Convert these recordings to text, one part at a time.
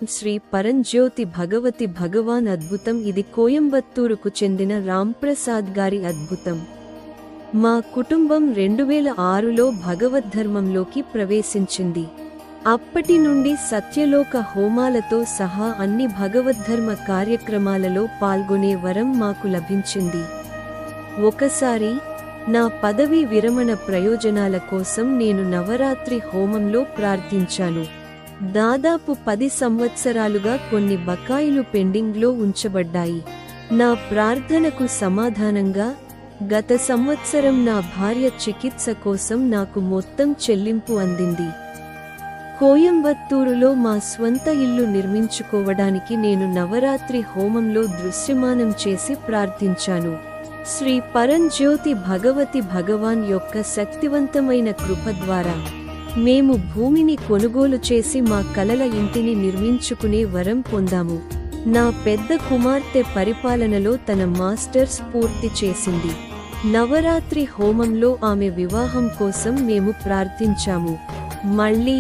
శ్రీ పరంజ్యోతి భగవతి భగవాన్ అద్భుతం. ఇది కోయంబత్తూరుకు చెందిన రాంప్రసాద్ గారి అద్భుతం. మా కుటుంబం 2006లో భగవద్ధర్మంలోకి ప్రవేశించింది. అప్పటి నుండి సత్యలోక హోమాలతో సహా అన్ని భగవద్ధర్మ కార్యక్రమాలలో పాల్గొనే వరం మాకు లభించింది. ఒకసారి నా పదవీ విరమణ ప్రయోజనాల కోసం నేను నవరాత్రి హోమంలో ప్రార్థించాను. దాదాపు 10 సంవత్సరాలుగా కొన్ని బకాయిలు పెండింగ్లో ఉంచబడ్డాయి. నా ప్రార్థనకు సమాధానంగా గత సంవత్సరం నా భార్య చికిత్స కోసం నాకు మొత్తం చెల్లింపు అందింది. కోయంబత్తూరులో మా స్వంత ఇల్లు నిర్మించుకోవడానికి నేను నవరాత్రి హోమంలో దృశ్యమానం చేసి ప్రార్థించాను. శ్రీ పరంజ్యోతి భగవతి భగవాన్ యొక్క శక్తివంతమైన కృప ద్వారా మేము భూమిని కొనుగోలు చేసి మా కలల ఇంటిని నిర్మించుకునే వరం పొందాము. నా పెద్ద కుమార్తె పరిపాలనలో తన మాస్టర్స్ పూర్తి చేసింది. నవరాత్రి హోమంలో ఆమె వివాహం కోసం మేము ప్రార్థించాము. మళ్ళీ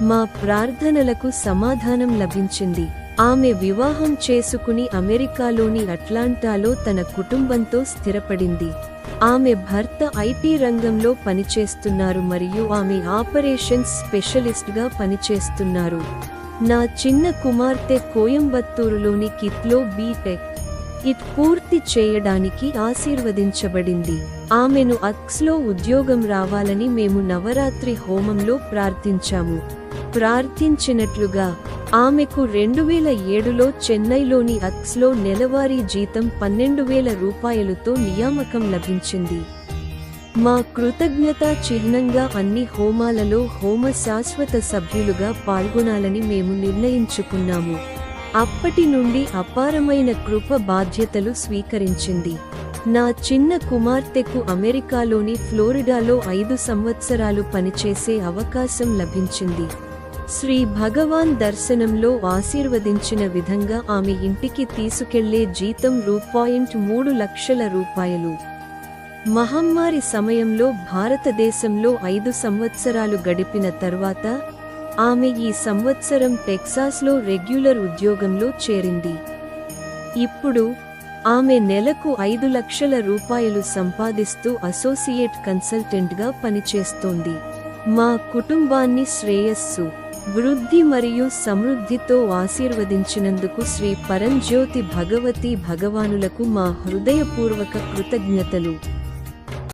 మా ప్రార్థనలకు సమాధానం లభించింది. ఆమె వివాహం చేసుకుని అమెరికాలోని అట్లాంటాలో తన కుటుంబంతో స్థిరపడింది. ఆమె భర్త ఐటీ రంగంలో పనిచేస్తున్నారు మరియు ఆమె ఆపరేషన్స్ స్పెషలిస్ట్గా పనిచేస్తున్నారు. నా చిన్న కుమార్తె కోయంబత్తూరులోని కిత్లో బీటెక్ ఇట్ పూర్తి చేయడానికి ఆశీర్వదించబడింది. ఆమెను అక్స్లో ఉద్యోగం రావాలని మేము నవరాత్రి హోమంలో ప్రార్థించాము. ప్రార్థించినట్లుగా ఆమెకు 2007లో చెన్నైలోని అక్స్లో నెలవారీ జీతం 12,000 రూపాయలతో నియామకం లభించింది. మా కృతజ్ఞతా చిహ్నంగా అన్ని హోమాలలో హోమ శాశ్వత సభ్యులుగా పాల్గొనాలని మేము నిర్ణయించుకున్నాము. అప్పటి నుండి అపారమైన కృప బాధ్యతలు స్వీకరించింది. నా చిన్న కుమార్తెకు అమెరికాలోని ఫ్లోరిడాలో 5 సంవత్సరాలు పనిచేసే అవకాశం లభించింది. శ్రీ భగవాన్ దర్శనంలో ఆశీర్వదించిన విధంగా ఆమె ఇంటికి తీసుకెళ్లే జీతం రూ.3 లక్షల రూపాయలు. మహమ్మారి సమయంలో భారతదేశంలో 5 సంవత్సరాలు గడిపిన తర్వాత ఆమె ఈ సంవత్సరం టెక్సాస్లో రెగ్యులర్ ఉద్యోగంలో చేరింది. ఇప్పుడు ఆమె నెలకు 5 లక్షల రూపాయలు సంపాదిస్తూ అసోసియేట్ కన్సల్టెంట్గా పనిచేస్తోంది. మా కుటుంబాన్ని శ్రేయస్సు, వృద్ధి మరియు సమృద్ధితో ఆశీర్వదించినందుకు శ్రీ పరంజ్యోతి భగవతి భగవానులకు మా హృదయపూర్వక కృతజ్ఞతలు.